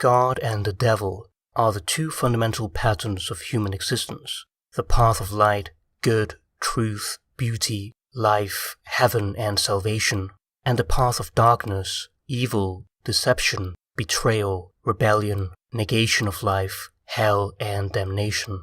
God and the devil are the two fundamental patterns of human existence, the path of light, good, truth, beauty, life, heaven and salvation, and the path of darkness, evil, deception, betrayal, rebellion, negation of life, hell and damnation.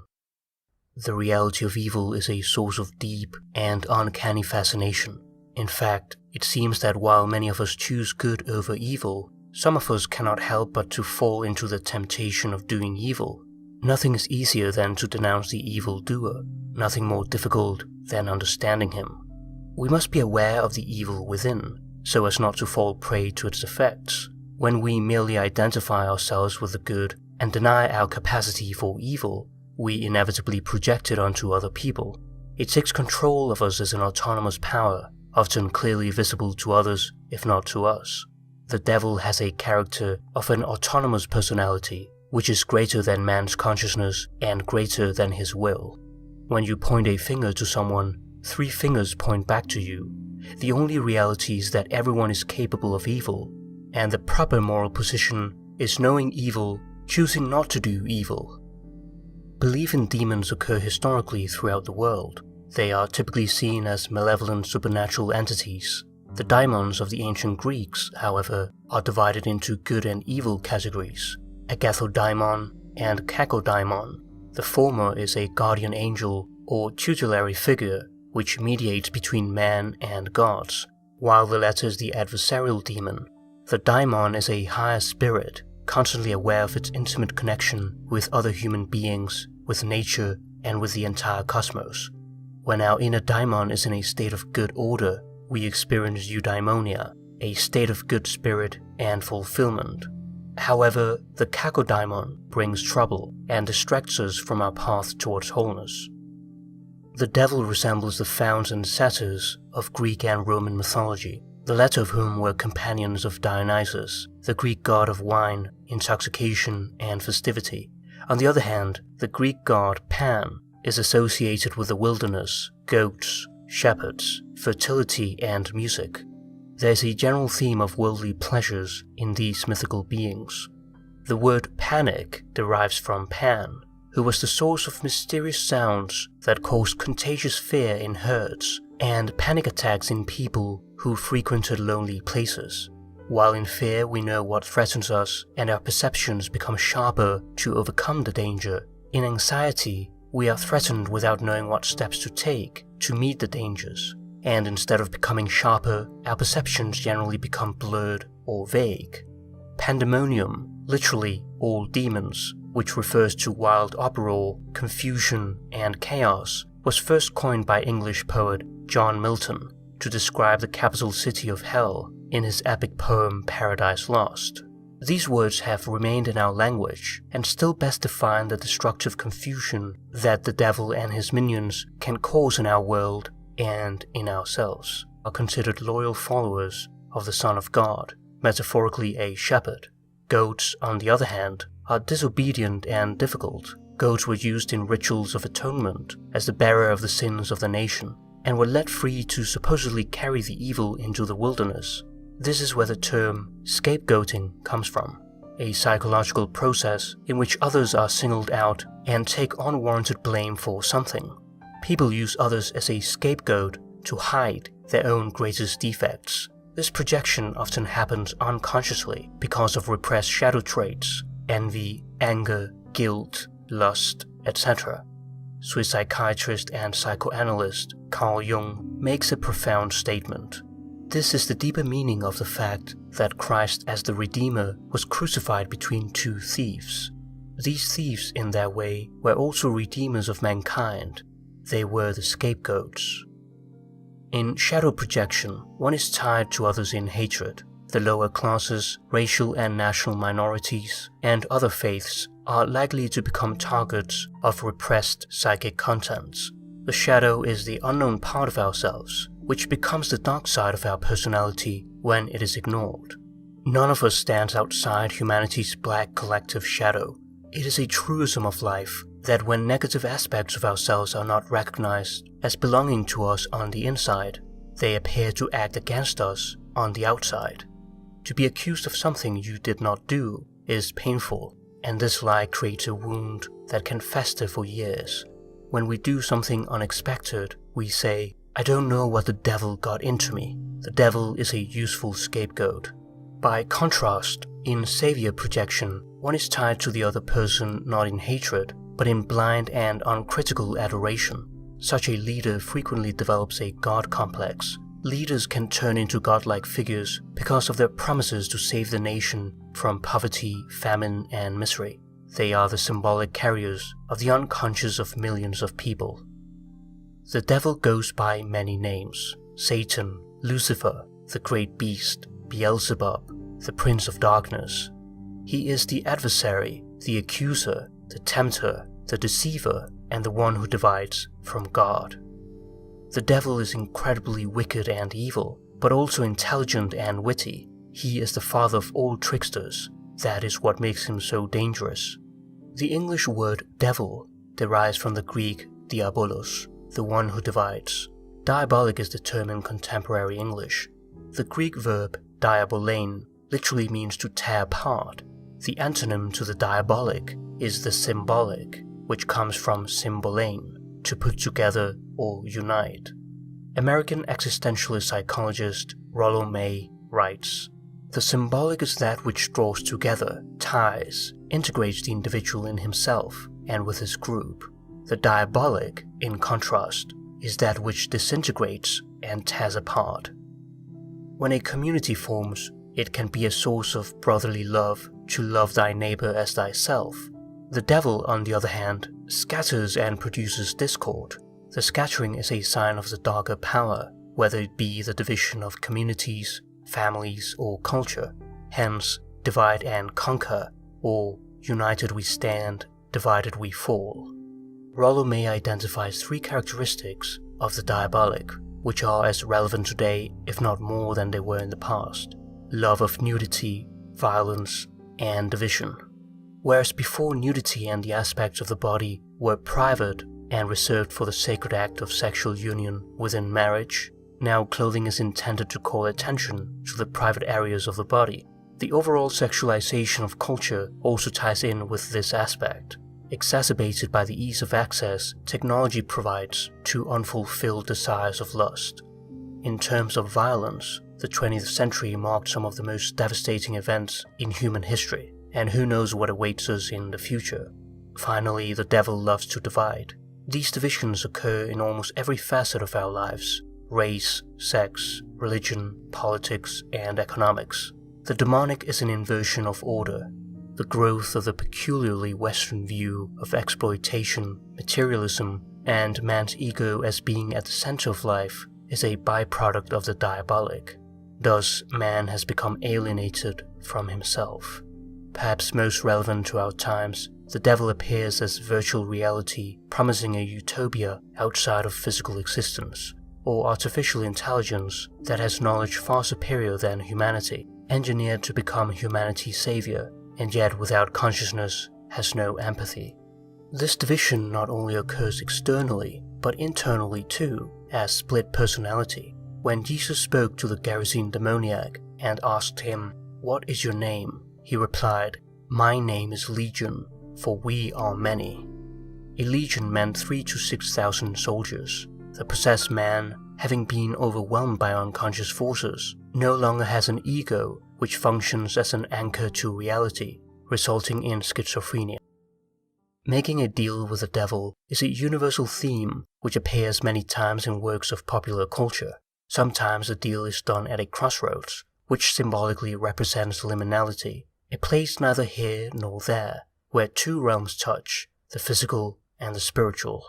The reality of evil is a source of deep and uncanny fascination. In fact, it seems that while many of us choose good over evil, some of us cannot help but to fall into the temptation of doing evil. Nothing is easier than to denounce the evildoer, nothing more difficult than understanding him. We must be aware of the evil within, so as not to fall prey to its effects. When we merely identify ourselves with the good and deny our capacity for evil, we inevitably project it onto other people. It takes control of us as an autonomous power, often clearly visible to others, if not to us. The devil has a character of an autonomous personality, which is greater than man's consciousness and greater than his will. When you point a finger to someone, 3 fingers point back to you. The only reality is that everyone is capable of evil, and the proper moral position is knowing evil, choosing not to do evil. Belief in demons occur historically throughout the world. They are typically seen as malevolent supernatural entities. The daimons of the ancient Greeks, however, are divided into good and evil categories, agathodaimon and kakodaimon. The former is a guardian angel or tutelary figure which mediates between man and gods, while the latter is the adversarial demon. The daimon is a higher spirit, constantly aware of its intimate connection with other human beings, with nature, and with the entire cosmos. When our inner daimon is in a state of good order, we experience eudaimonia, a state of good spirit and fulfillment. However, the kakodaimon brings trouble and distracts us from our path towards wholeness. The devil resembles the fauns and satyrs of Greek and Roman mythology, the latter of whom were companions of Dionysus, the Greek god of wine, intoxication, and festivity. On the other hand, the Greek god Pan is associated with the wilderness, goats, shepherds, fertility, and music. There is a general theme of worldly pleasures in these mythical beings. The word panic derives from Pan, who was the source of mysterious sounds that caused contagious fear in herds and panic attacks in people who frequented lonely places. While in fear we know what threatens us and our perceptions become sharper to overcome the danger, in anxiety we are threatened without knowing what steps to take to meet the dangers, and instead of becoming sharper, our perceptions generally become blurred or vague. Pandemonium, literally all demons, which refers to wild uproar, confusion, and chaos, was first coined by English poet John Milton to describe the capital city of hell in his epic poem Paradise Lost. These words have remained in our language and still best define the destructive confusion that the devil and his minions can cause in our world and in ourselves. Are considered loyal followers of the Son of God, metaphorically a shepherd. Goats, on the other hand, are disobedient and difficult. Goats were used in rituals of atonement as the bearer of the sins of the nation, and were let free to supposedly carry the evil into the wilderness. This is where the term scapegoating comes from, a psychological process in which others are singled out and take unwarranted blame for something. People use others as a scapegoat to hide their own greatest defects. This projection often happens unconsciously because of repressed shadow traits, envy, anger, guilt, lust, etc. Swiss psychiatrist and psychoanalyst Carl Jung makes a profound statement. This is the deeper meaning of the fact that Christ as the Redeemer was crucified between 2 thieves. These thieves, in their way, were also redeemers of mankind. They were the scapegoats. In shadow projection, one is tied to others in hatred. The lower classes, racial and national minorities, and other faiths are likely to become targets of repressed psychic contents. The shadow is the unknown part of ourselves, which becomes the dark side of our personality when it is ignored. None of us stands outside humanity's black collective shadow. It is a truism of life that when negative aspects of ourselves are not recognized as belonging to us on the inside, they appear to act against us on the outside. To be accused of something you did not do is painful, and this lie creates a wound that can fester for years. When we do something unexpected, we say, "I don't know what the devil got into me." The devil is a useful scapegoat. By contrast, in savior projection, one is tied to the other person not in hatred, but in blind and uncritical adoration. Such a leader frequently develops a god complex. Leaders can turn into godlike figures because of their promises to save the nation from poverty, famine, and misery. They are the symbolic carriers of the unconscious of millions of people. The devil goes by many names: Satan, Lucifer, the great beast, Beelzebub, the prince of darkness. He is the adversary, the accuser, the tempter, the deceiver, and the one who divides from God. The devil is incredibly wicked and evil, but also intelligent and witty. He is the father of all tricksters. That is what makes him so dangerous. The English word devil derives from the Greek diabolos, the one who divides. Diabolic is the term in contemporary English. The Greek verb diabolein literally means to tear apart. The antonym to the diabolic is the symbolic, which comes from symbolein, to put together or unite. American existentialist psychologist Rollo May writes, "The symbolic is that which draws together, ties, integrates the individual in himself and with his group. The diabolic, in contrast, is that which disintegrates and tears apart." When a community forms, it can be a source of brotherly love to love thy neighbor as thyself. The devil, on the other hand, scatters and produces discord. The scattering is a sign of the darker power, whether it be the division of communities, families, or culture. Hence, divide and conquer, or united we stand, divided we fall. Rollo May identifies three characteristics of the diabolic, which are as relevant today, if not more than they were in the past: love of nudity, violence, and division. Whereas before nudity and the aspects of the body were private and reserved for the sacred act of sexual union within marriage, now clothing is intended to call attention to the private areas of the body. The overall sexualization of culture also ties in with this aspect, exacerbated by the ease of access technology provides to unfulfilled desires of lust. In terms of violence, the 20th century marked some of the most devastating events in human history, and who knows what awaits us in the future. Finally, the devil loves to divide. These divisions occur in almost every facet of our lives: race, sex, religion, politics, and economics. The demonic is an inversion of order. The growth of the peculiarly Western view of exploitation, materialism, and man's ego as being at the center of life is a byproduct of the diabolic. Thus, man has become alienated from himself. Perhaps most relevant to our times, the devil appears as virtual reality, promising a utopia outside of physical existence, or artificial intelligence that has knowledge far superior than humanity, engineered to become humanity's savior, and yet without consciousness has no empathy. This division not only occurs externally, but internally too, as split personality. When Jesus spoke to the Gerasene demoniac and asked him, "What is your name?" he replied, "My name is Legion, for we are many." A legion meant 3,000 to 6,000 soldiers. The possessed man, having been overwhelmed by unconscious forces, no longer has an ego which functions as an anchor to reality, resulting in schizophrenia. Making a deal with the devil is a universal theme which appears many times in works of popular culture. Sometimes the deal is done at a crossroads, which symbolically represents liminality, a place neither here nor there, where two realms touch, the physical and the spiritual.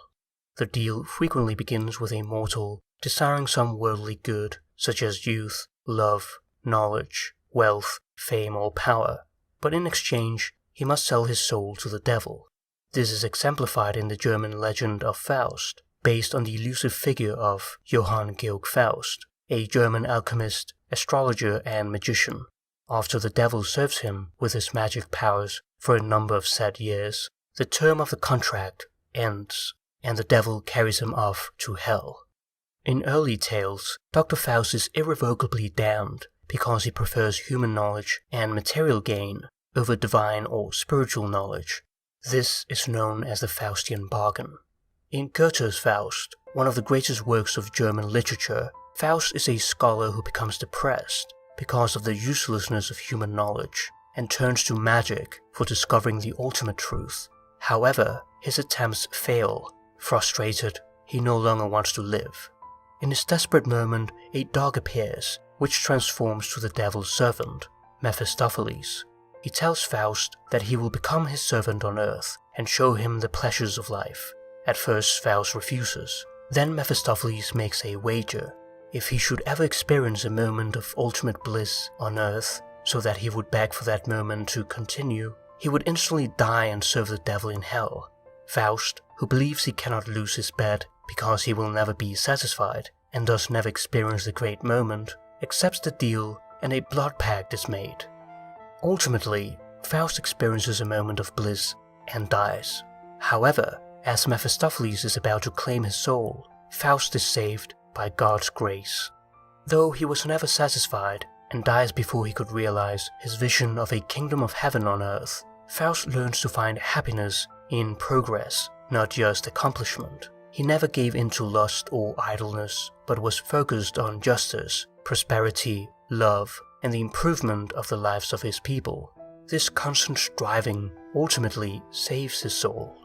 The deal frequently begins with a mortal desiring some worldly good, such as youth, love, knowledge, wealth, fame, or power, but in exchange he must sell his soul to the devil. This is exemplified in the German legend of Faust, based on the elusive figure of Johann Georg Faust, a German alchemist, astrologer, and magician. After the devil serves him with his magic powers for a number of set years, the term of the contract ends, and the devil carries him off to hell. In early tales, Dr. Faust is irrevocably damned because he prefers human knowledge and material gain over divine or spiritual knowledge. This is known as the Faustian bargain. In Goethe's Faust, one of the greatest works of German literature, Faust is a scholar who becomes depressed because of the uselessness of human knowledge and turns to magic for discovering the ultimate truth. However, his attempts fail. Frustrated, he no longer wants to live. In this desperate moment, a dog appears, which transforms to the devil's servant, Mephistopheles. He tells Faust that he will become his servant on earth and show him the pleasures of life. At first, Faust refuses. Then Mephistopheles makes a wager. If he should ever experience a moment of ultimate bliss on earth, so that he would beg for that moment to continue, he would instantly die and serve the devil in hell. Faust, who believes he cannot lose his bet because he will never be satisfied and thus never experience the great moment, accepts the deal and a blood pact is made. Ultimately, Faust experiences a moment of bliss and dies. However, as Mephistopheles is about to claim his soul, Faust is saved by God's grace. Though he was never satisfied and dies before he could realize his vision of a kingdom of heaven on earth, Faust learns to find happiness in progress, not just accomplishment. He never gave in to lust or idleness, but was focused on justice, prosperity, love, and the improvement of the lives of his people. This constant striving ultimately saves his soul.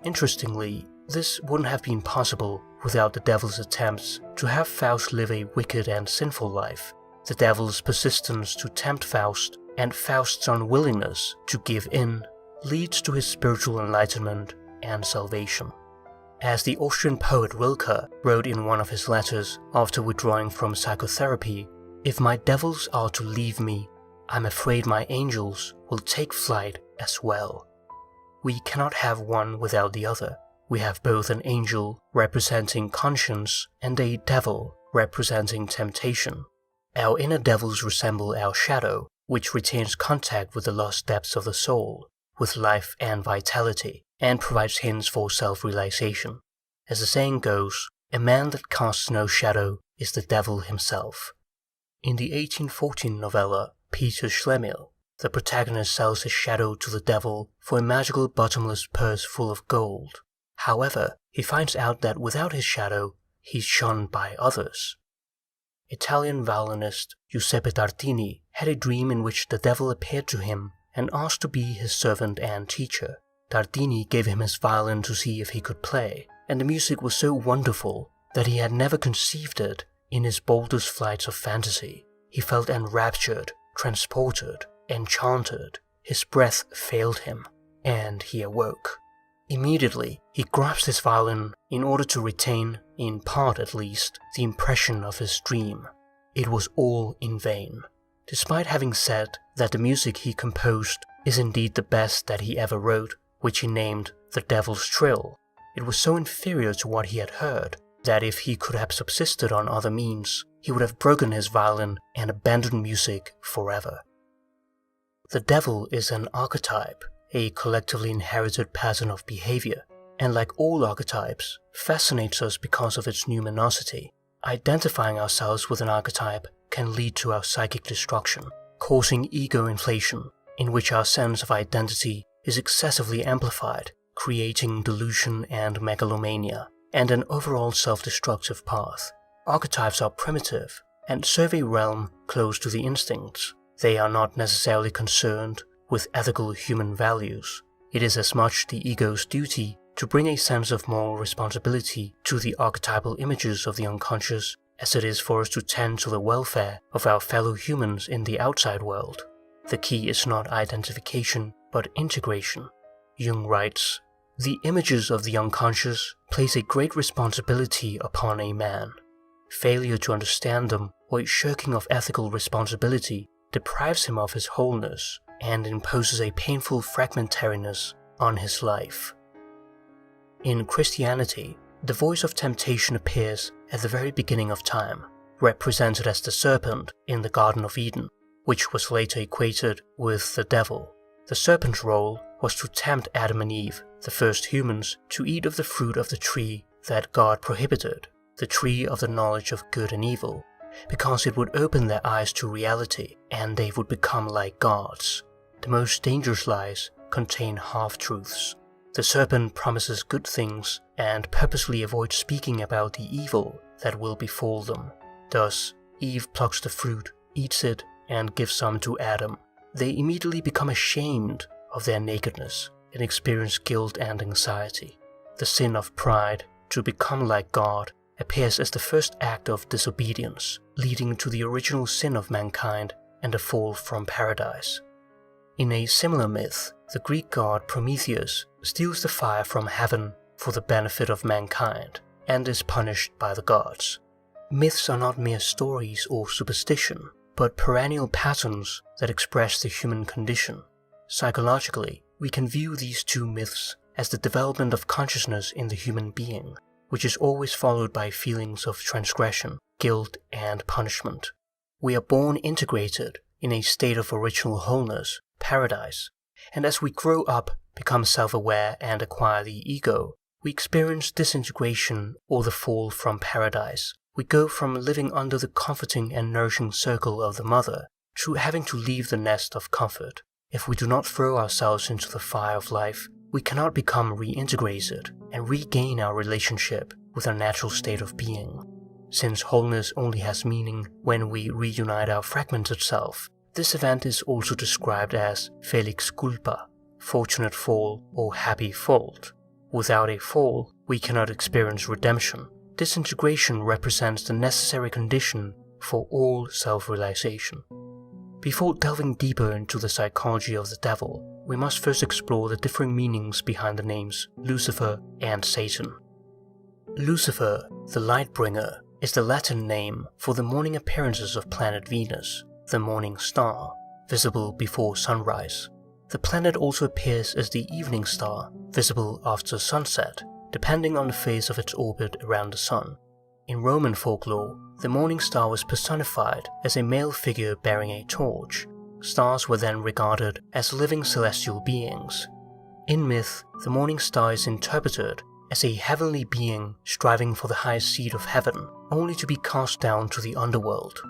Interestingly, this wouldn't have been possible without the devil's attempts to have Faust live a wicked and sinful life, the devil's persistence to tempt Faust, and Faust's unwillingness to give in leads to his spiritual enlightenment and salvation. As the Austrian poet Rilke wrote in one of his letters after withdrawing from psychotherapy, "If my devils are to leave me, I'm afraid my angels will take flight as well." We cannot have one without the other. We have both an angel representing conscience and a devil representing temptation. Our inner devils resemble our shadow, which retains contact with the lost depths of the soul, with life and vitality, and provides hints for self-realization. As the saying goes, a man that casts no shadow is the devil himself. In the 1814 novella Peter Schlemihl, the protagonist sells his shadow to the devil for a magical bottomless purse full of gold. However, he finds out that without his shadow, he's shunned by others. Italian violinist Giuseppe Tartini had a dream in which the devil appeared to him and asked to be his servant and teacher. Tartini gave him his violin to see if he could play, and the music was so wonderful that he had never conceived it in his boldest flights of fantasy. He felt enraptured, transported, enchanted. His breath failed him, and he awoke. Immediately, he grasped his violin in order to retain, in part at least, the impression of his dream. It was all in vain. Despite having said that the music he composed is indeed the best that he ever wrote, which he named The Devil's Trill, it was so inferior to what he had heard that if he could have subsisted on other means, he would have broken his violin and abandoned music forever. The devil is an archetype, a collectively inherited pattern of behavior, and like all archetypes, fascinates us because of its numinosity. Identifying ourselves with an archetype can lead to our psychic destruction, causing ego inflation, in which our sense of identity is excessively amplified, creating delusion and megalomania, and an overall self-destructive path. Archetypes are primitive and serve a realm close to the instincts. They are not necessarily concerned with ethical human values. It is as much the ego's duty to bring a sense of moral responsibility to the archetypal images of the unconscious as it is for us to tend to the welfare of our fellow humans in the outside world. The key is not identification, but integration. Jung writes, "The images of the unconscious place a great responsibility upon a man. Failure to understand them or a shirking of ethical responsibility deprives him of his wholeness and imposes a painful fragmentariness on his life." In Christianity, the voice of temptation appears at the very beginning of time, represented as the serpent in the Garden of Eden, which was later equated with the devil. The serpent's role was to tempt Adam and Eve, the first humans, to eat of the fruit of the tree that God prohibited, the tree of the knowledge of good and evil, because it would open their eyes to reality and they would become like gods. the most dangerous lies contain half-truths. The serpent promises good things and purposely avoids speaking about the evil that will befall them. Thus, Eve plucks the fruit, eats it, and gives some to Adam. They immediately become ashamed of their nakedness and experience guilt and anxiety. The sin of pride, to become like God, appears as the first act of disobedience, leading to the original sin of mankind and the fall from paradise. In a similar myth, the Greek god Prometheus steals the fire from heaven for the benefit of mankind and is punished by the gods. Myths are not mere stories or superstition, but perennial patterns that express the human condition. Psychologically, we can view these two myths as the development of consciousness in the human being, which is always followed by feelings of transgression, guilt, and punishment. We are born integrated in a state of original wholeness, paradise, and as we grow up, become self-aware, and acquire the ego, we experience disintegration or the fall from paradise. We go from living under the comforting and nourishing circle of the mother to having to leave the nest of comfort. If we do not throw ourselves into the fire of life, we cannot become reintegrated and regain our relationship with our natural state of being. Since wholeness only has meaning when we reunite our fragmented self, this event is also described as felix culpa, fortunate fall or happy fault. Without a fall, we cannot experience redemption. Disintegration represents the necessary condition for all self-realization. Before delving deeper into the psychology of the devil, we must first explore the differing meanings behind the names Lucifer and Satan. Lucifer, the light bringer, is the Latin name for the morning appearances of planet Venus, the morning star, visible before sunrise. The planet also appears as the evening star, visible after sunset, depending on the phase of its orbit around the sun. In Roman folklore, the morning star was personified as a male figure bearing a torch. Stars were then regarded as living celestial beings. In myth, the morning star is interpreted as a heavenly being striving for the highest seat of heaven, only to be cast down to the underworld.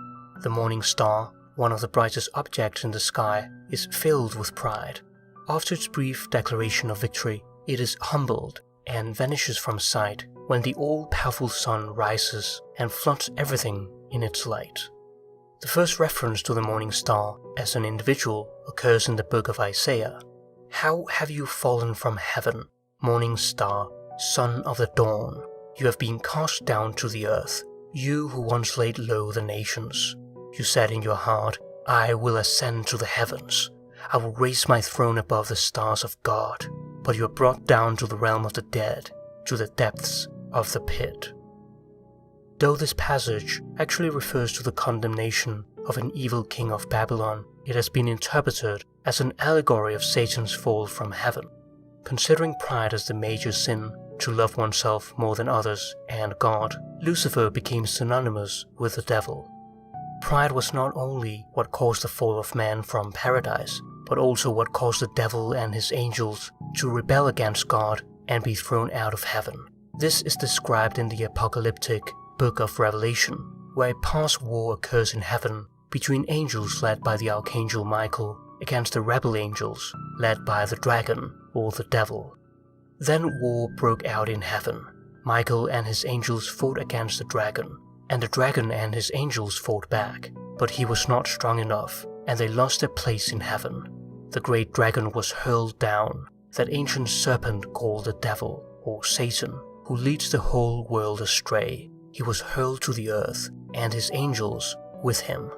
The morning star, one of the brightest objects in the sky, is filled with pride. After its brief declaration of victory, it is humbled and vanishes from sight when the all-powerful sun rises and floods everything in its light. The first reference to the morning star as an individual occurs in the book of Isaiah. "How have you fallen from heaven, morning star, son of the dawn? You have been cast down to the earth, you who once laid low the nations. You said in your heart, I will ascend to the heavens. I will raise my throne above the stars of God. But you are brought down to the realm of the dead, to the depths of the pit." Though this passage actually refers to the condemnation of an evil king of Babylon, it has been interpreted as an allegory of Satan's fall from heaven. Considering pride as the major sin, to love oneself more than others and God, Lucifer became synonymous with the devil. Pride was not only what caused the fall of man from paradise, but also what caused the devil and his angels to rebel against God and be thrown out of heaven. This is described in the apocalyptic Book of Revelation, where a past war occurs in heaven between angels led by the Archangel Michael against the rebel angels led by the dragon or the devil. Then war broke out in heaven. Michael and his angels fought against the dragon, and the dragon and his angels fought back, but he was not strong enough, and they lost their place in heaven. The great dragon was hurled down, that ancient serpent called the devil, or Satan, who leads the whole world astray. He was hurled to the earth, and his angels with him.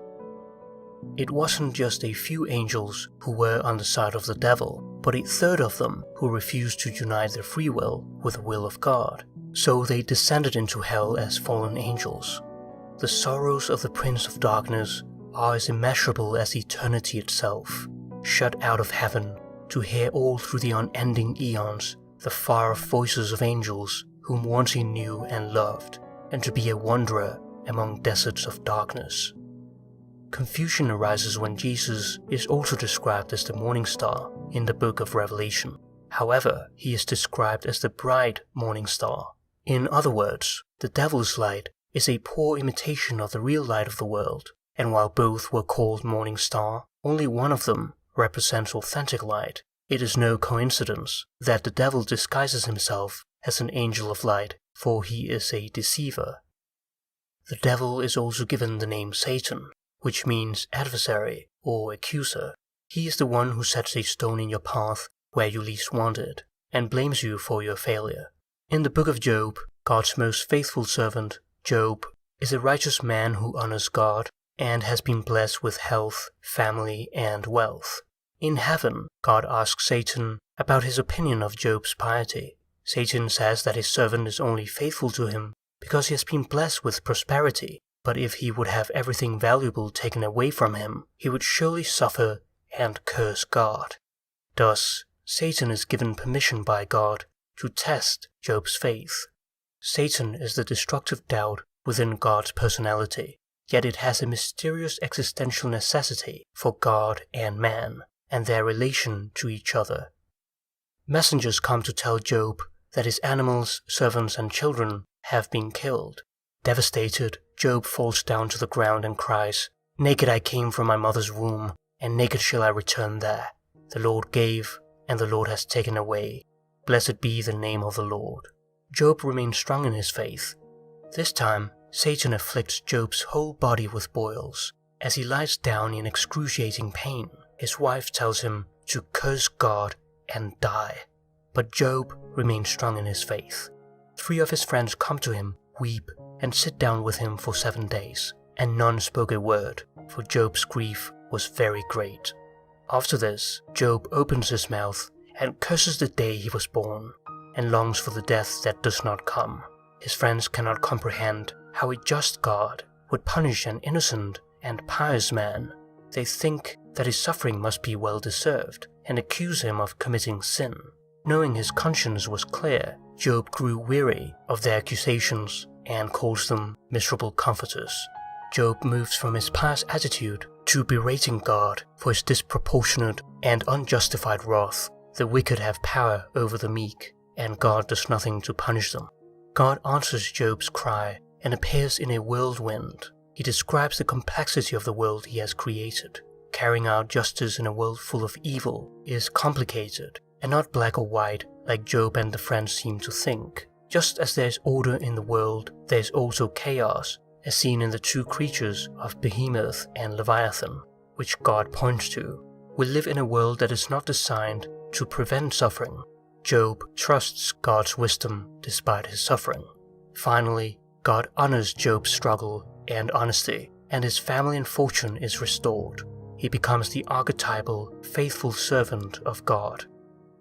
It wasn't just a few angels who were on the side of the devil, but a third of them who refused to unite their free will with the will of God. So they descended into hell as fallen angels. The sorrows of the Prince of Darkness are as immeasurable as eternity itself, shut out of heaven to hear all through the unending eons the far-off voices of angels whom once he knew and loved, and to be a wanderer among deserts of darkness. Confusion arises when Jesus is also described as the morning star in the book of Revelation. However, he is described as the bright morning star. In other words, the devil's light is a poor imitation of the real light of the world, and while both were called morning star, only one of them represents authentic light, it is no coincidence that the devil disguises himself as an angel of light, for he is a deceiver. The devil is also given the name Satan, which means adversary or accuser. He is the one who sets a stone in your path where you least want it, and blames you for your failure. In the book of Job, God's most faithful servant, Job, is a righteous man who honors God and has been blessed with health, family, and wealth. In heaven, God asks Satan about his opinion of Job's piety. Satan says that his servant is only faithful to him because he has been blessed with prosperity, but if he would have everything valuable taken away from him, he would surely suffer and curse God. Thus, Satan is given permission by God to test Job's faith. Satan is the destructive doubt within God's personality, yet it has a mysterious existential necessity for God and man, and their relation to each other. Messengers come to tell Job that his animals, servants, and children have been killed. Devastated, Job falls down to the ground and cries, "Naked I came from my mother's womb, and naked shall I return there. The Lord gave, and the Lord has taken away. Blessed be the name of the Lord." Job remains strong in his faith. This time, Satan afflicts Job's whole body with boils. As he lies down in excruciating pain, his wife tells him to curse God and die. But Job remains strong in his faith. 3 of his friends come to him, weep, and sit down with him for 7 days, and none spoke a word, for Job's grief was very great. After this, Job opens his mouth and curses the day he was born, and longs for the death that does not come. His friends cannot comprehend how a just God would punish an innocent and pious man. They think that his suffering must be well deserved, and accuse him of committing sin. Knowing his conscience was clear, Job grew weary of their accusations and calls them miserable comforters. Job moves from his pious attitude to berating God for his disproportionate and unjustified wrath. The wicked have power over the meek, and God does nothing to punish them. God answers Job's cry and appears in a whirlwind. He describes the complexity of the world he has created. Carrying out justice in a world full of evil is complicated, and not black or white like Job and the friends seem to think. Just as there is order in the world, there is also chaos, as seen in the 2 creatures of Behemoth and Leviathan, which God points to. We live in a world that is not designed to prevent suffering. Job trusts God's wisdom despite his suffering. Finally, God honors Job's struggle and honesty, and his family and fortune is restored. He becomes the archetypal, faithful servant of God.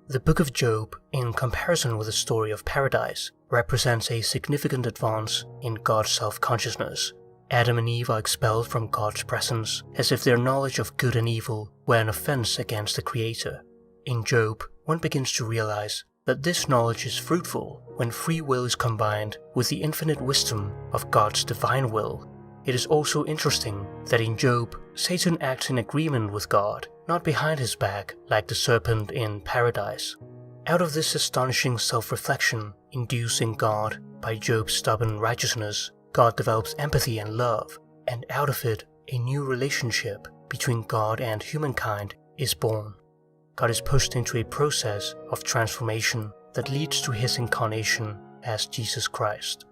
The book of Job, in comparison with the story of paradise, represents a significant advance in God's self-consciousness. Adam and Eve are expelled from God's presence as if their knowledge of good and evil were an offense against the Creator. In Job, one begins to realize that this knowledge is fruitful when free will is combined with the infinite wisdom of God's divine will. It is also interesting that in Job, Satan acts in agreement with God, not behind his back like the serpent in paradise. Out of this astonishing self-reflection induced in God by Job's stubborn righteousness, God develops empathy and love, and out of it, a new relationship between God and humankind is born. God is pushed into a process of transformation that leads to his incarnation as Jesus Christ.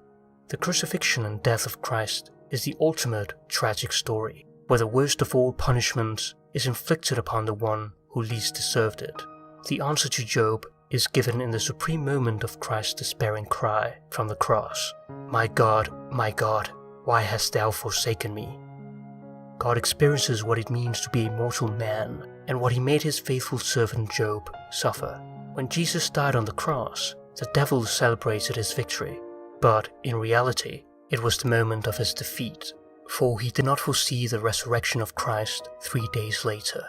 The crucifixion and death of Christ is the ultimate tragic story, where the worst of all punishments is inflicted upon the one who least deserved it. The answer to Job is given in the supreme moment of Christ's despairing cry from the cross, my God, why hast thou forsaken me?" God experiences what it means to be a mortal man, and what he made his faithful servant Job suffer. When Jesus died on the cross, the devil celebrated his victory, but in reality, it was the moment of his defeat, for he did not foresee the resurrection of Christ 3 days later.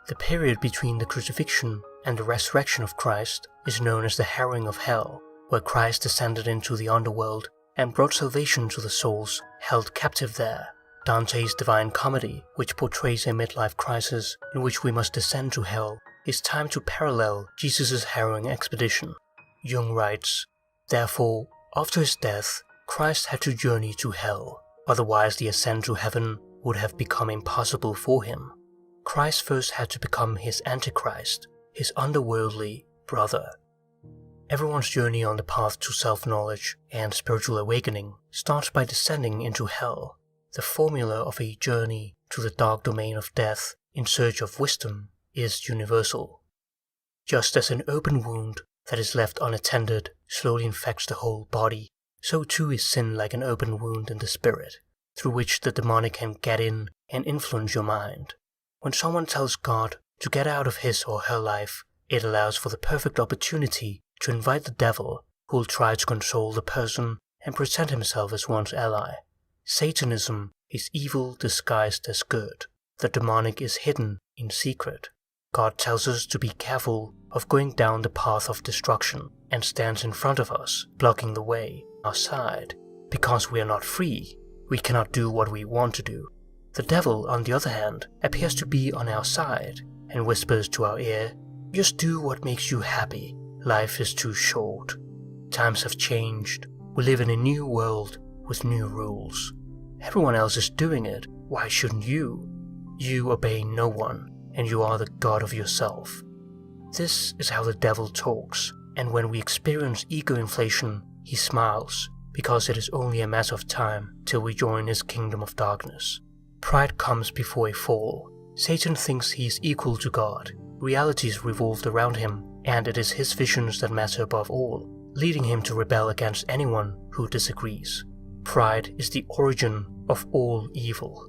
The period between the crucifixion and the resurrection of Christ is known as the harrowing of hell, where Christ descended into the underworld and brought salvation to the souls held captive there. Dante's Divine Comedy, which portrays a midlife crisis in which we must descend to hell, is timed to parallel Jesus' harrowing expedition. Jung writes, "Therefore, after his death, Christ had to journey to hell, otherwise the ascent to heaven would have become impossible for him. Christ first had to become his Antichrist, his underworldly brother. Everyone's journey on the path to self-knowledge and spiritual awakening starts by descending into hell. The formula of a journey to the dark domain of death in search of wisdom is universal. Just as an open wound that is left unattended slowly infects the whole body, so too is sin like an open wound in the spirit, through which the demonic can get in and influence your mind. When someone tells God to get out of his or her life, it allows for the perfect opportunity to invite the devil, who will try to control the person and present himself as one's ally. Satanism is evil disguised as good. The demonic is hidden in secret. God tells us to be careful of going down the path of destruction and stands in front of us, blocking the way, our side. Because we are not free, we cannot do what we want to do. The devil, on the other hand, appears to be on our side and whispers to our ear, "Just do what makes you happy. Life is too short. Times have changed. We live in a new world with new rules. Everyone else is doing it. Why shouldn't you? You obey no one, and you are the god of yourself." This is how the devil talks, and when we experience ego inflation, he smiles, because it is only a matter of time till we join his kingdom of darkness. Pride comes before a fall. Satan thinks he is equal to God. Reality is revolved around him, and it is his visions that matter above all, leading him to rebel against anyone who disagrees. Pride is the origin of all evil.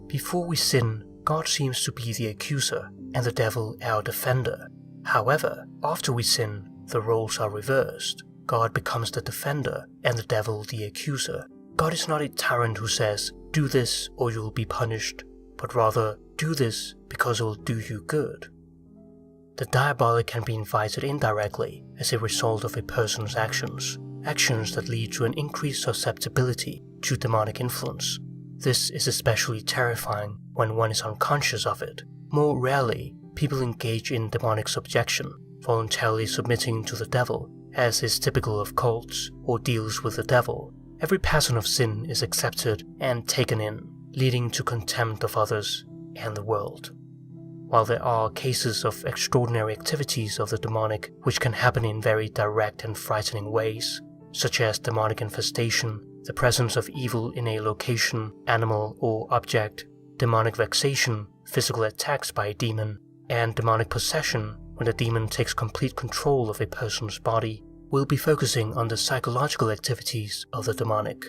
Before we sin, God seems to be the accuser, and the devil our defender. However, after we sin, the roles are reversed. God becomes the defender, and the devil the accuser. God is not a tyrant who says, "Do this or you will be punished," but rather, "Do this because it will do you good." The diabolic can be invited indirectly as a result of a person's actions that lead to an increased susceptibility to demonic influence. This is especially terrifying when one is unconscious of it. More rarely, people engage in demonic subjection, voluntarily submitting to the devil, as is typical of cults or deals with the devil. Every pattern of sin is accepted and taken in, leading to contempt of others and the world. While there are cases of extraordinary activities of the demonic which can happen in very direct and frightening ways, such as demonic infestation, the presence of evil in a location, animal, or object, demonic vexation, physical attacks by a demon, and demonic possession when the demon takes complete control of a person's body, we'll be focusing on the psychological activities of the demonic.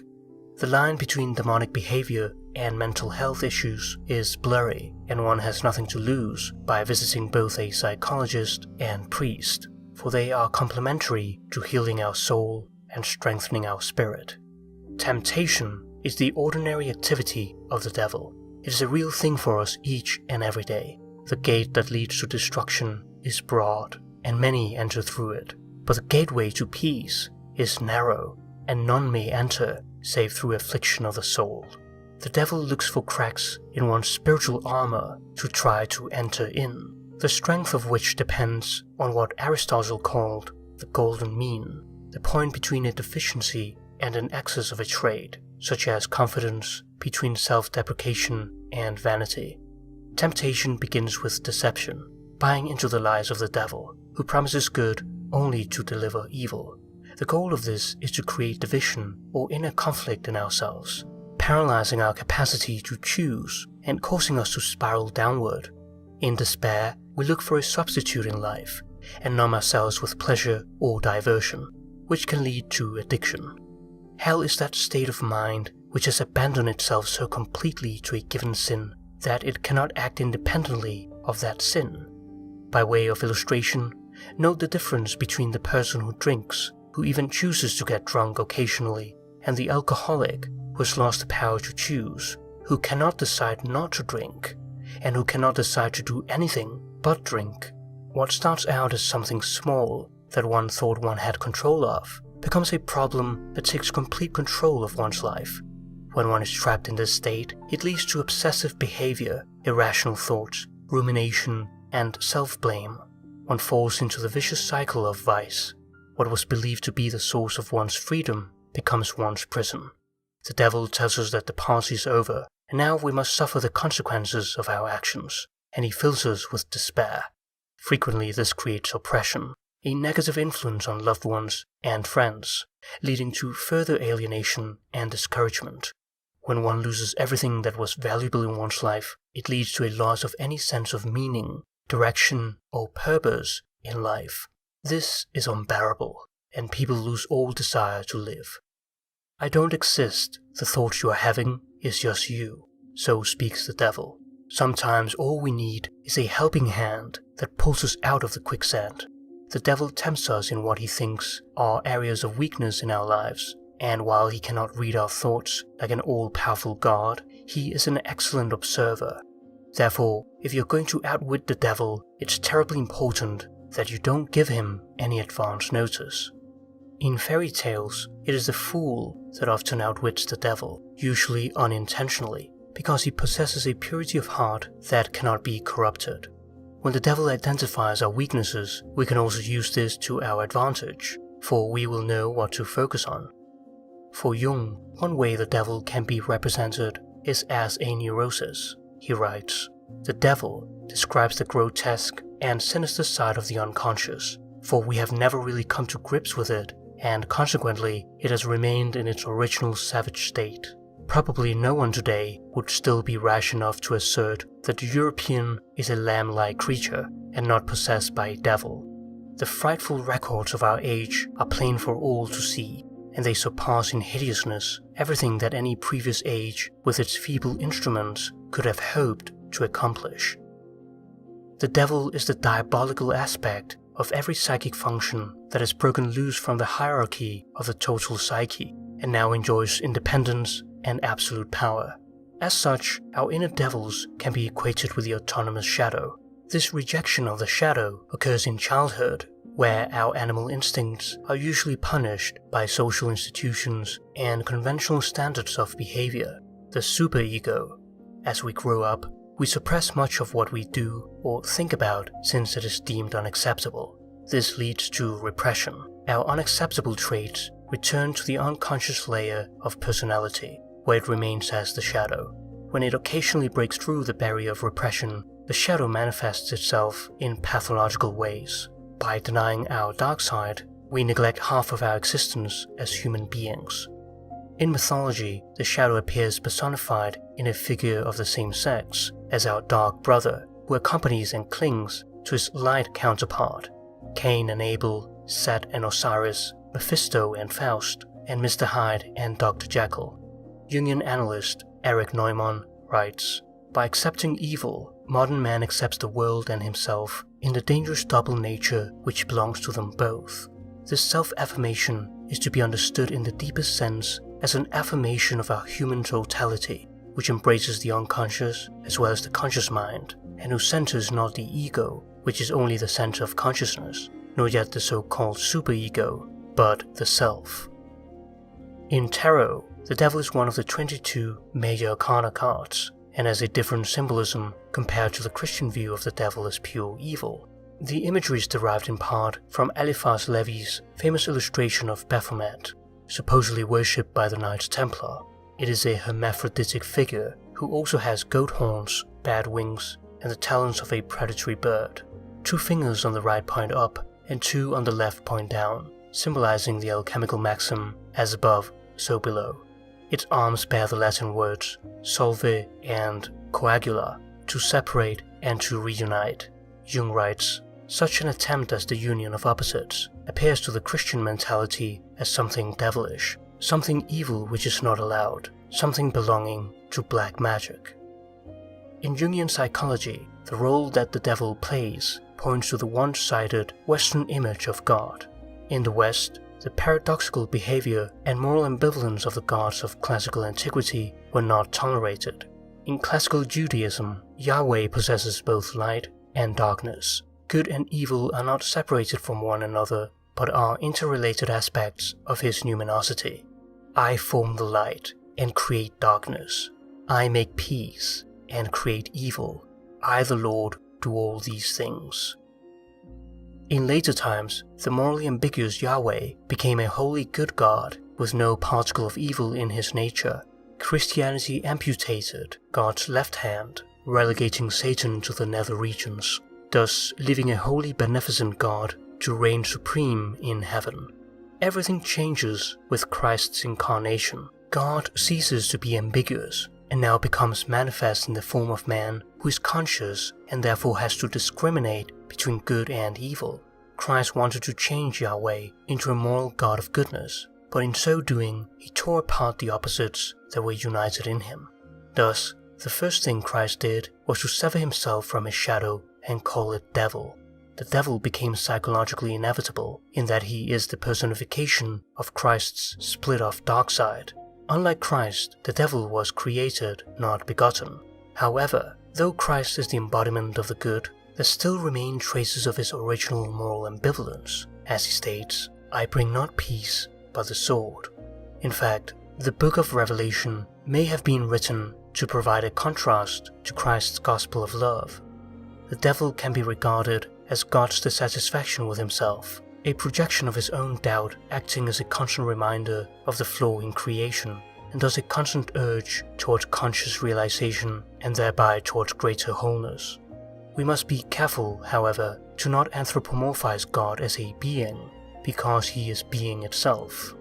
The line between demonic behavior and mental health issues is blurry, and one has nothing to lose by visiting both a psychologist and priest, for they are complementary to healing our soul and strengthening our spirit. Temptation is the ordinary activity of the devil. It is a real thing for us each and every day. The gate that leads to destruction is broad, and many enter through it, but the gateway to peace is narrow, and none may enter save through affliction of the soul. The devil looks for cracks in one's spiritual armor to try to enter in, the strength of which depends on what Aristotle called the golden mean, the point between a deficiency and an excess of a trait, such as confidence between self-deprecation and vanity. Temptation begins with deception, buying into the lies of the devil, who promises good only to deliver evil. The goal of this is to create division or inner conflict in ourselves, paralyzing our capacity to choose and causing us to spiral downward. In despair, we look for a substitute in life and numb ourselves with pleasure or diversion, which can lead to addiction. Hell is that state of mind which has abandoned itself so completely to a given sin that it cannot act independently of that sin. By way of illustration, note the difference between the person who drinks, who even chooses to get drunk occasionally, and the alcoholic who has lost the power to choose, who cannot decide not to drink, and who cannot decide to do anything but drink. What starts out as something small that one thought one had control of becomes a problem that takes complete control of one's life. When one is trapped in this state, it leads to obsessive behavior, irrational thoughts, rumination, and self-blame. One falls into the vicious cycle of vice. What was believed to be the source of one's freedom becomes one's prison. The devil tells us that the party is over, and now we must suffer the consequences of our actions. and he fills us with despair. Frequently this creates oppression, a negative influence on loved ones and friends, leading to further alienation and discouragement. When one loses everything that was valuable in one's life, it leads to a loss of any sense of meaning, direction, or purpose in life. This is unbearable, and people lose all desire to live. I don't exist, the thought you are having is just you, so speaks the devil. Sometimes all we need is a helping hand that pulls us out of the quicksand. The devil tempts us in what he thinks are areas of weakness in our lives, and while he cannot read our thoughts like an all-powerful God, he is an excellent observer. Therefore, if you're going to outwit the devil, it's terribly important that you don't give him any advance notice. In fairy tales, it is the fool that often outwits the devil, usually unintentionally, because he possesses a purity of heart that cannot be corrupted. When the devil identifies our weaknesses, we can also use this to our advantage, for we will know what to focus on. For Jung, one way the devil can be represented is as a neurosis. He writes, "The devil describes the grotesque and sinister side of the unconscious, for we have never really come to grips with it, and consequently it has remained in its original savage state. Probably no one today would still be rash enough to assert that the European is a lamb-like creature and not possessed by a devil. The frightful records of our age are plain for all to see, and they surpass in hideousness everything that any previous age with its feeble instruments could have hoped to accomplish. The devil is the diabolical aspect of every psychic function that has broken loose from the hierarchy of the total psyche and now enjoys independence and absolute power. As such, our inner devils can be equated with the autonomous shadow. This rejection of the shadow occurs in childhood, where our animal instincts are usually punished by social institutions and conventional standards of behavior, the superego. As we grow up, we suppress much of what we do or think about since it is deemed unacceptable. This leads to repression. Our unacceptable traits return to the unconscious layer of personality, where it remains as the shadow. When it occasionally breaks through the barrier of repression, the shadow manifests itself in pathological ways. By denying our dark side, we neglect half of our existence as human beings. In mythology, the shadow appears personified in a figure of the same sex as our dark brother, who accompanies and clings to his light counterpart. Cain and Abel, Set and Osiris, Mephisto and Faust, and Mr. Hyde and Dr. Jekyll. Jungian analyst Erich Neumann writes, "By accepting evil, modern man accepts the world and himself in the dangerous double nature which belongs to them both. This self-affirmation is to be understood in the deepest sense as an affirmation of our human totality, which embraces the unconscious as well as the conscious mind, and whose center is not the ego, which is only the center of consciousness, nor yet the so-called superego, but the self." In tarot, the devil is one of the 22 major arcana cards, and has a different symbolism compared to the Christian view of the devil as pure evil. The imagery is derived in part from Eliphas Levi's famous illustration of Baphomet, supposedly worshipped by the Knights Templar. It is a hermaphroditic figure who also has goat horns, bad wings, and the talons of a predatory bird. 2 fingers on the right point up and 2 on the left point down, symbolizing the alchemical maxim, as above, so below. Its arms bear the Latin words solve and coagula, to separate and to reunite. Jung writes, "Such an attempt as the union of opposites appears to the Christian mentality as something devilish, something evil which is not allowed, something belonging to black magic." In Jungian psychology, the role that the devil plays points to the one-sided Western image of God. In the West, the paradoxical behavior and moral ambivalence of the gods of classical antiquity were not tolerated. In classical Judaism, Yahweh possesses both light and darkness. Good and evil are not separated from one another, but are interrelated aspects of his numinosity. I form the light and create darkness. I make peace and create evil. I, the Lord, do all these things. In later times, the morally ambiguous Yahweh became a wholly good God with no particle of evil in his nature. Christianity amputated God's left hand relegating Satan to the nether regions, thus leaving a wholly beneficent God to reign supreme in heaven. Everything changes with Christ's incarnation. God ceases to be ambiguous and now becomes manifest in the form of man who is conscious and therefore has to discriminate between good and evil. Christ wanted to change Yahweh into a moral God of goodness, but in so doing, he tore apart the opposites that were united in him. Thus, the first thing Christ did was to sever himself from his shadow and call it devil. The devil became psychologically inevitable in that he is the personification of Christ's split-off dark side. Unlike Christ, the devil was created, not begotten. However, though Christ is the embodiment of the good, there still remain traces of his original moral ambivalence. As he states, "I bring not peace, but the sword." In fact, the book of Revelation may have been written to provide a contrast to Christ's gospel of love. The devil can be regarded as God's dissatisfaction with himself, a projection of his own doubt acting as a constant reminder of the flaw in creation, and thus a constant urge towards conscious realization and thereby towards greater wholeness. We must be careful, however, to not anthropomorphize God as a being, because he is being itself.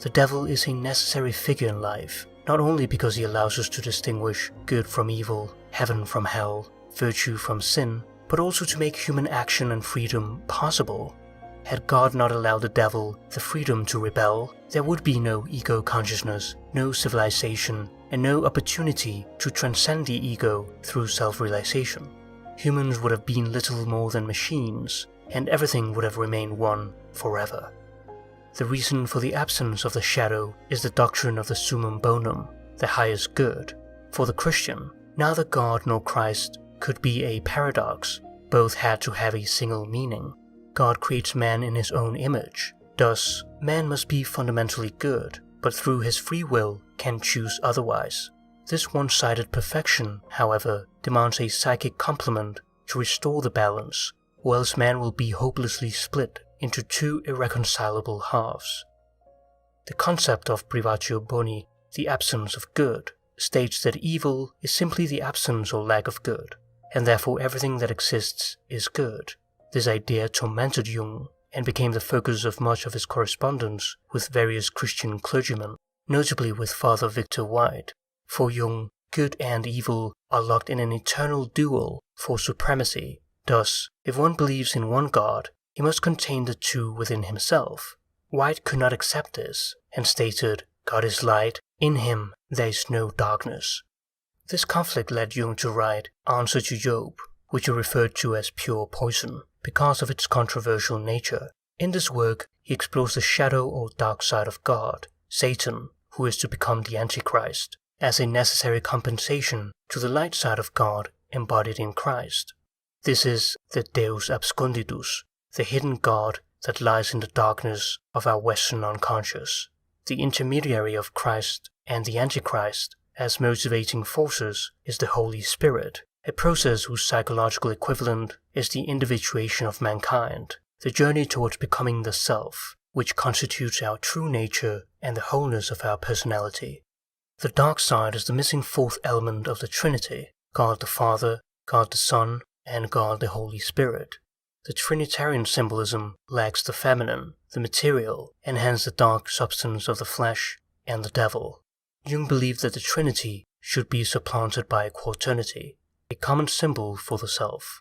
The devil is a necessary figure in life, not only because he allows us to distinguish good from evil, heaven from hell, virtue from sin, but also to make human action and freedom possible. Had God not allowed the devil the freedom to rebel, there would be no ego consciousness, no civilization, and no opportunity to transcend the ego through self-realization. Humans would have been little more than machines, and everything would have remained one forever. The reason for the absence of the shadow is the doctrine of the summum bonum, the highest good. For the Christian, neither God nor Christ could be a paradox, both had to have a single meaning. God creates man in his own image, thus man must be fundamentally good, but through his free will can choose otherwise. This one-sided perfection, however, demands a psychic complement to restore the balance, or else man will be hopelessly split into two irreconcilable halves. The concept of privatio boni, the absence of good, states that evil is simply the absence or lack of good, and therefore everything that exists is good. This idea tormented Jung and became the focus of much of his correspondence with various Christian clergymen, notably with Father Victor White. For Jung, good and evil are locked in an eternal duel for supremacy. Thus, if one believes in one God, he must contain the two within himself. White could not accept this, and stated, "God is light, in him there is no darkness." This conflict led Jung to write Answer to Job, which he referred to as pure poison, because of its controversial nature. In this work, he explores the shadow or dark side of God, Satan, who is to become the Antichrist, as a necessary compensation to the light side of God embodied in Christ. This is the Deus absconditus, the hidden God that lies in the darkness of our Western unconscious, the intermediary of Christ and the Antichrist. As motivating forces is the Holy Spirit, a process whose psychological equivalent is the individuation of mankind, the journey towards becoming the self, which constitutes our true nature and the wholeness of our personality. The dark side is the missing fourth element of the Trinity, God the Father, God the Son, and God the Holy Spirit. The Trinitarian symbolism lacks the feminine, the material, and hence the dark substance of the flesh and the devil. Jung believed that the Trinity should be supplanted by a quaternity, a common symbol for the self.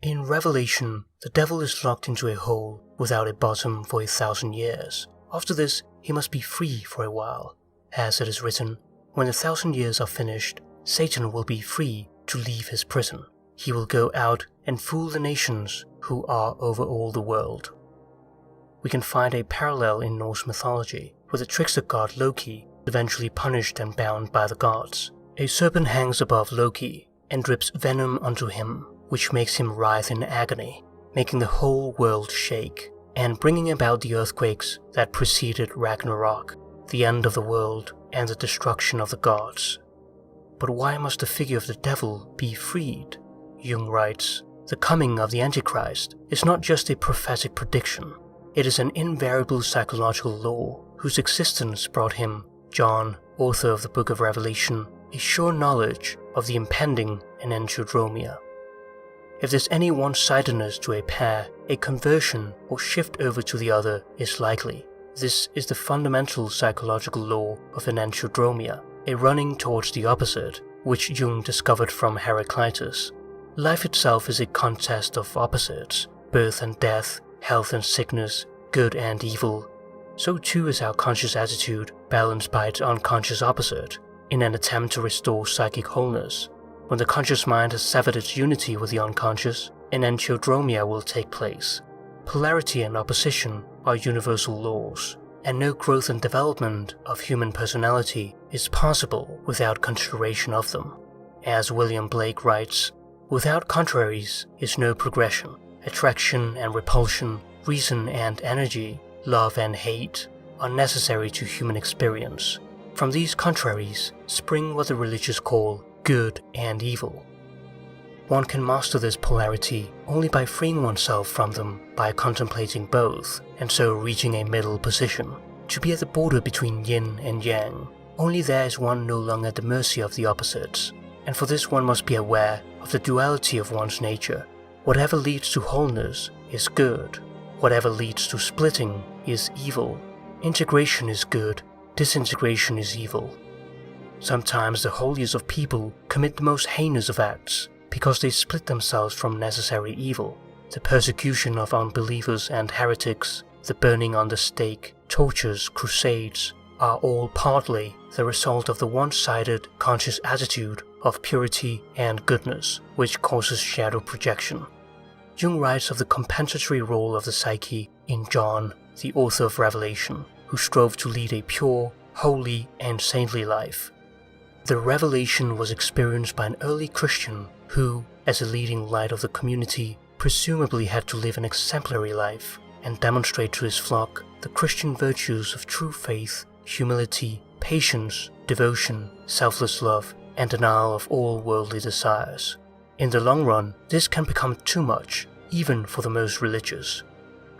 In Revelation, the devil is locked into a hole without a bottom for 1,000 years. After this, he must be free for a while. As it is written, when the 1,000 years are finished, Satan will be free to leave his prison. He will go out and fool the nations who are over all the world. We can find a parallel in Norse mythology, with the trickster god Loki eventually punished and bound by the gods. A serpent hangs above Loki and drips venom onto him, which makes him writhe in agony, making the whole world shake, and bringing about the earthquakes that preceded Ragnarok, the end of the world and the destruction of the gods. But why must the figure of the devil be freed? Jung writes, the coming of the Antichrist is not just a prophetic prediction, it is an invariable psychological law whose existence brought him, John, author of the Book of Revelation, a sure knowledge of the impending enantiodromia. If there's any one-sidedness to a pair, a conversion or shift over to the other is likely. This is the fundamental psychological law of enantiodromia, a running towards the opposite, which Jung discovered from Heraclitus. Life itself is a contest of opposites, birth and death, health and sickness, good and evil. So too is our conscious attitude balanced by its unconscious opposite, in an attempt to restore psychic wholeness. When the conscious mind has severed its unity with the unconscious, enantiodromia will take place. Polarity and opposition are universal laws, and no growth and development of human personality is possible without consideration of them. As William Blake writes, "Without contraries is no progression. Attraction and repulsion, reason and energy, love and hate are necessary to human experience. From these contraries spring what the religious call good and evil. One can master this polarity only by freeing oneself from them by contemplating both, and so reaching a middle position. To be at the border between yin and yang, only there is one no longer at the mercy of the opposites, and for this one must be aware of the duality of one's nature. Whatever leads to wholeness is good, whatever leads to splitting is evil. Integration is good, disintegration is evil." Sometimes the holiest of people commit the most heinous of acts because they split themselves from necessary evil. The persecution of unbelievers and heretics, the burning on the stake, tortures, crusades, are all partly the result of the one-sided conscious attitude of purity and goodness, which causes shadow projection. Jung writes of the compensatory role of the psyche in John, the author of Revelation, who strove to lead a pure, holy, and saintly life. The revelation was experienced by an early Christian who, as a leading light of the community, presumably had to live an exemplary life and demonstrate to his flock the Christian virtues of true faith, humility, patience, devotion, selfless love, and denial of all worldly desires. In the long run, this can become too much, even for the most religious.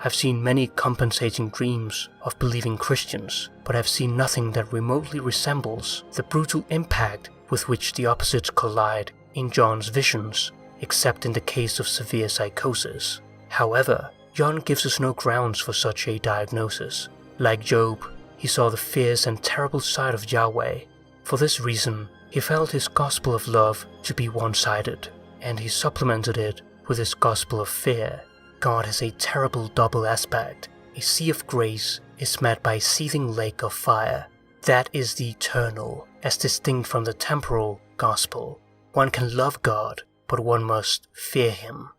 I've seen many compensating dreams of believing Christians, but have seen nothing that remotely resembles the brutal impact with which the opposites collide in John's visions, except in the case of severe psychosis. However, John gives us no grounds for such a diagnosis. Like Job, he saw the fierce and terrible side of Yahweh. For this reason, he felt his gospel of love to be one-sided, and he supplemented it with his gospel of fear. God has a terrible double aspect. A sea of grace is met by a seething lake of fire. That is the eternal, as distinct from the temporal, gospel. One can love God, but one must fear Him.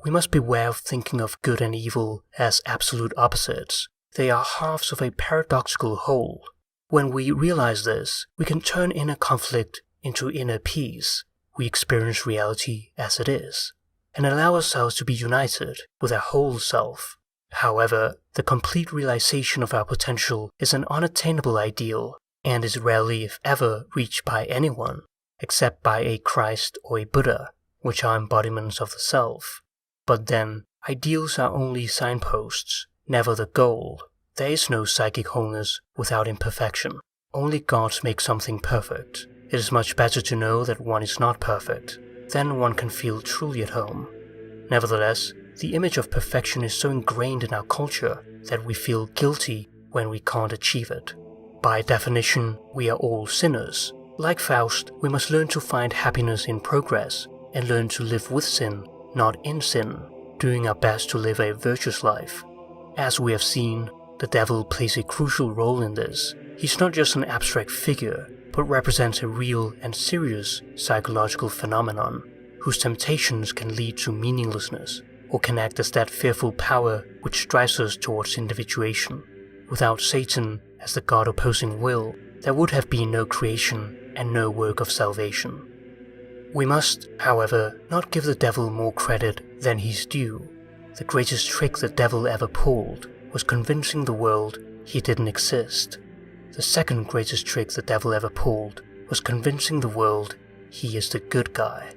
We must beware of thinking of good and evil as absolute opposites. They are halves of a paradoxical whole. When we realize this, we can turn inner conflict into inner peace. We experience reality as it is, and allow ourselves to be united with our whole self. However, the complete realization of our potential is an unattainable ideal, and is rarely, if ever, reached by anyone, except by a Christ or a Buddha, which are embodiments of the self. But then, ideals are only signposts, never the goal. There is no psychic wholeness without imperfection. Only gods make something perfect. It is much better to know that one is not perfect. Then one can feel truly at home. Nevertheless, the image of perfection is so ingrained in our culture that we feel guilty when we can't achieve it. By definition, we are all sinners. Like Faust, we must learn to find happiness in progress and learn to live with sin, not in sin, doing our best to live a virtuous life. As we have seen, the devil plays a crucial role in this. He's not just an abstract figure, but represents a real and serious psychological phenomenon, whose temptations can lead to meaninglessness, or can act as that fearful power which drives us towards individuation. Without Satan as the God-opposing will, there would have been no creation and no work of salvation. We must, however, not give the devil more credit than he's due. The greatest trick the devil ever pulled was convincing the world he didn't exist. The second greatest trick the devil ever pulled was convincing the world he is the good guy.